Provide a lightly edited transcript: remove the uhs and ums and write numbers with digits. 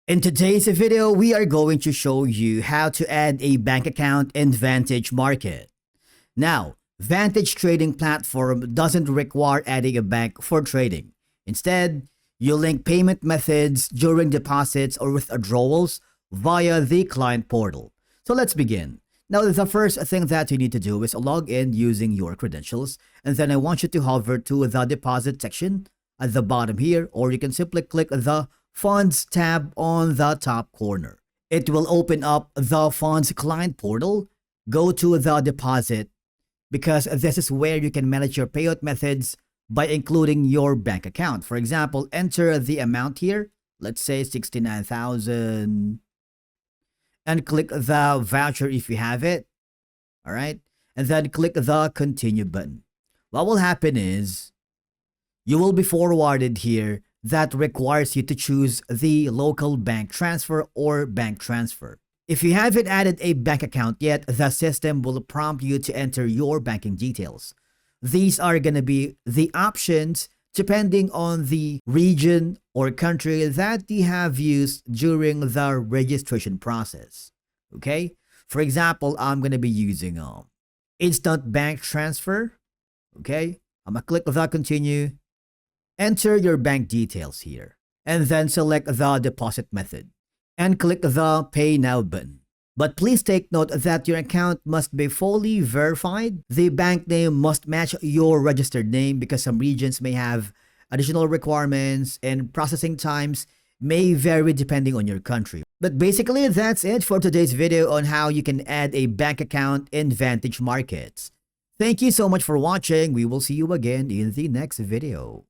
In today's video, we are going to show you how to add a bank account in Vantage Market. Now, Vantage trading platform doesn't require adding a bank for trading. Instead, you link payment methods during deposits or withdrawals via the client portal. So let's begin. Now, the first thing that you need to do is log in using your credentials, and then I want you to hover to the deposit section at the bottom here, or you can simply click the Funds tab on the top corner. It will open up the Funds client portal. Go to the deposit because this is where you can manage your payout methods by including your bank account. For example, enter the amount here, let's say 69,000, and click the voucher if you have it. All right, and then click the continue button. What will happen is you will be forwarded here that requires you to choose the local bank transfer or bank transfer. If you haven't added a bank account yet, the system will prompt you to enter your banking details. These are going to be the options depending on the region or country that you have used during the registration process. Okay? For example, I'm going to be using instant bank transfer. Okay? I'm going to click the continue. Enter your bank details here, and then select the deposit method, and click the Pay Now button. But please take note that your account must be fully verified. The bank name must match your registered name because some regions may have additional requirements and processing times may vary depending on your country. But basically, that's it for today's video on how you can add a bank account in Vantage Markets. Thank you so much for watching. We will see you again in the next video.